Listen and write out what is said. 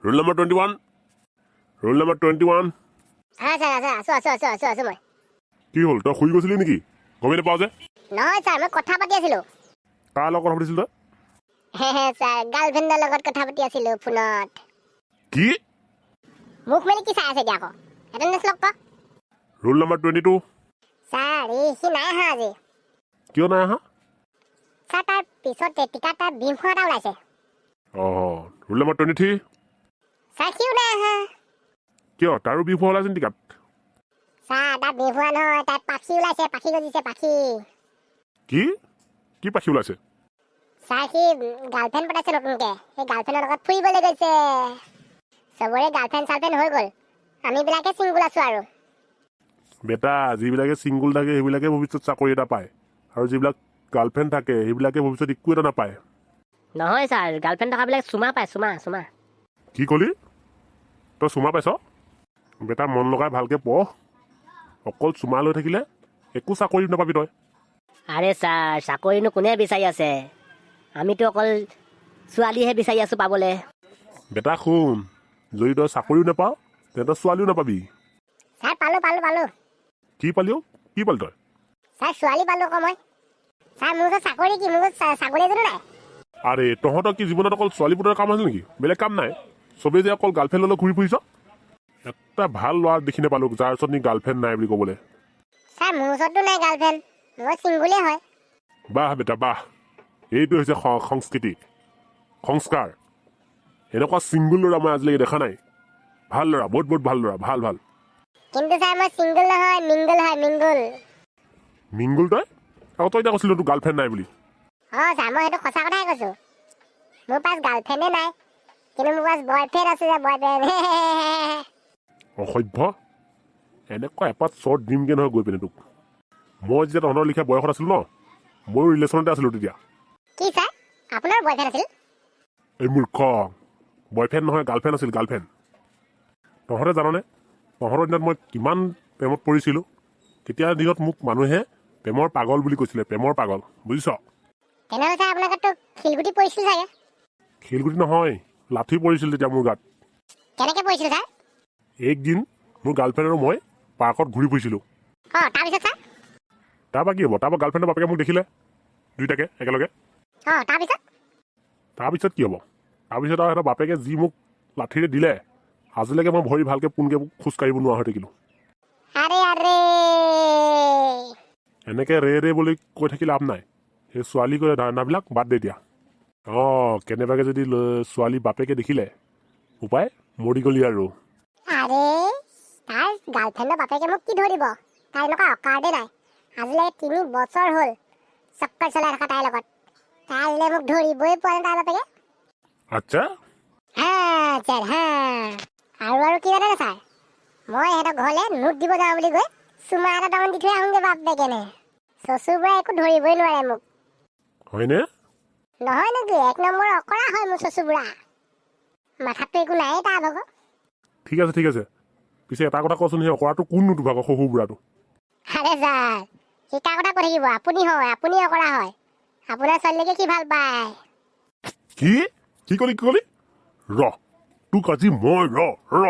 Rule number 21. Rule number 21. আছো মই কি হ'ল তই শুই গৈছিলি নেকি গমেই নাপাওঁ যে নহয় ছাৰ মই কথা পাতি আছিলো কাৰ লগত কথা পাতিছিল তই ছাৰ গাৰ্লফ্ৰেণ্ডৰ লগত কথা পাতি আছিলো ফোনত কি মুখ মেলি কি চাই আছে এতিয়া আকৌ এটেণ্ডেঞ্চ লগ ক ৰুল নম্বৰ 22 ছাৰ সি নাই অহা আজি কিয় নাই অহা ছাৰ তাৰ পিছত টিকাত তাৰ বিমখোৱা এটা ওলাইছে অঁ ৰুল নম্বৰ 23 ছাৰ সিও নাই অহা কিয় তাৰো বিফল ওলাইছে নেকি তাত ছাৰ তাৰ বিমখোৱা নহয় তাত পাখি ওলাইছে পাখি গজিছে পাখি কি কি পাখি ওলাইছে ছাৰ সি গাৰ্লফ্ৰেণ্ড পতাইছে নতুনকে সেই গাৰ্লফ্ৰেণ্ডৰ লগত ফুৰিবলৈ গৈছে চবৰে গাৰ্লফ্ৰেণ্ড চাৰ্লফ্ৰেণ্ড হৈ গ'ল আমিবিলাকে চিংগুল আছো আৰু বেটা যিবিলাকে ছিংগুল থাকে সেইবিলাকে ভৱিষ্যত চাকৰি এটা পায় আৰু যিবিলাক গাৰ্লফ্ৰেণ্ড থাকে সেইবিলাকে ভৱিষ্যত একো এটা নাপায় নহয় ছাৰ গাৰ্লফ্ৰেণ্ড থকাবিলাক চুমা পায় চুমা কি ক'লি তই চুমা পাইছ বেটা মন লগাই ভালকৈ পঢ় অকল চুমা লৈ থাকিলে একো চাকৰি নাপাবি তই আৰে ছাৰ চাকৰিনো কোনে বিচাৰি আছে আমিতো অকল ছোৱালীহে বিচাৰি আছোঁ পাবলৈ বেটা শুন যদি তই চাকৰিও নাপাৱ তেন্তে ছোৱালীও নাপাবি ছাৰ পালো কি পালিও কি পালি তই ছাৰ ছোৱালী পালো আকৌ মই ছাৰ মোৰ ওচৰত চাকৰি কি মোৰ ওচৰত ছাগলী এজনো নাই আৰে তহঁতৰ কি জীৱনত অকল ছোৱালী পুতৰ কাম আছিল নেকি বেলেগ কাম নাই চবেই যে অকল গাৰ্লফ্ৰেণ্ড লৈ ঘূৰি ফুৰিছ এটা ভাল ল'ৰা দেখি নাপালোঁ যাৰ ওচৰত নি গাৰ্লফ্ৰেণ্ড নাই বুলি ক'বলৈ ছাৰ মোৰ ওচৰতো নাই গাৰ্লফ্ৰেণ্ড মই চিংগুলেই হয় বাহ বেটা বাহ এইটো হৈছে সংস্কৃতি সংস্কাৰ এনেকুৱা ছিংগুল ল'ৰা মই আজিলৈকে দেখা নাই ভাল ল'ৰা বহুত ভাল ল'ৰা ভাল কিন্তু ছাৰ মই চিংগুল নহয় মিংগুল হয় মিংগুল তই আকৌ তই এতিয়া কৈছিলি তোৰ গাৰ্লফ্ৰেণ্ড নাই বুলি অঁ ছাৰ মই সেইটো সঁচা কথাই কৈছোঁ মোৰ পাছ গাৰ্লফ্ৰেণ্ডে নাই কিন্তু মোৰ পাছ বয়ফ্ৰেণ্ড আছে যে বয়ফ্ৰেণ্ড অসভ্য এনেকুৱা এপাত শ্বৰ্ট দিমগৈ নহয় গৈ পিনে তোক মই যেতিয়া তহঁতৰ লিখা বয়সত আছিলোঁ ন ময়ো ৰিলেশ্যনতে আছিলোঁ তেতিয়া কি ছাৰ আপোনাৰ বয়ফ্ৰেণ্ড আছিল এই মূৰ্খ বয়ফ্ৰেণ্ড নহয় গাৰ্লফ্ৰেণ্ড আছিল গাৰ্লফ্ৰেণ্ড তহঁতে জাননে তহঁতৰ দিনত মই কিমান প্ৰেমত পৰিছিলোঁ তেতিয়া দিনত মোক মানুহে প্ৰেমৰ পাগল বুলি কৈছিলে প্ৰেমৰ পাগল বুজিছ তেনেহ'লে ছাৰ আপোনাৰ গাততো শিলগুটি পৰিছিল চাগে শিলগুটি নহয় লাঠি পৰিছিল তেতিয়া মোৰ গাত কেনেকৈ পৰিছিল ছাৰ একদিন মোৰ গাৰ্লফ্ৰেণ্ড আৰু মই পাৰ্কত ঘূৰি ফুৰিছিলোঁ অঁ তাৰপিছত ছাৰ তাৰপৰা কি হ'ব তাৰপৰা গাৰ্লফ্ৰেণ্ডৰ বাপেকে মোক দেখিলে দুইটাকে একেলগে অঁ তাৰপিছত কি হ'ব তাৰপিছত আৰু সিহঁতৰ বাপেকে যি মোক লাঠিৰে দিলে আজিলৈকে মই ভৰি ভালকৈ পোনকৈ খোজকাঢ়িব নোৱাৰা হৈ থাকিলোঁ এনেকৈ ৰে বুলি কৈ থাকি লাভ নাই সেই ছোৱালী কৈ ধাৰণাবিলাক বাদ দে এতিয়া অঁ কেনেবাকৈ যদি ছোৱালী বাপেকে দেখিলে উপায় মৰি গ'লি আৰু আৰে তাৰ গাৰ্লফ্ৰেণ্ডৰ বাপেকে মোক কি ধৰিব তাৰ এনেকুৱা অকাৰ্ডে নাই আজিলৈকে 3 বছৰ হ'ল চক্কৰ চলাই থকা তাইৰ লগত তাই আজিলৈ মোক ধৰিবই পৰা নাই তাৰ বাপেকে আচ্ছা আৰু কি জানে ছাৰ মই সিহঁতৰ ঘৰলৈ নোট দিব যাওঁ বুলি কৈ চুমা এটা টাউন দি থৈ আহোঁগৈ বাপেকেনে চচুৰবোৰে একো ধৰিবই নোৱাৰে মোক হয়নে নহয় নেকি 1 নম্বৰ অকৰা হয় মোৰ চচুবুঢ়া মাথাতো একো নাই তাৰ ভাগৰ ঠিক আছে পিছে এটা কথা কচোন সেই অকৰাটো কোননো তোৰ ভাগৰ শহু বুঢ়াটো আৰে ছাৰ শিকা কথা কৈ থাকিব আপুনি অকৰা হয় আপোনাৰ ছোৱালীলৈকে কি ভাল পায় কি ক'লি ৰ তোক আজি মই ৰ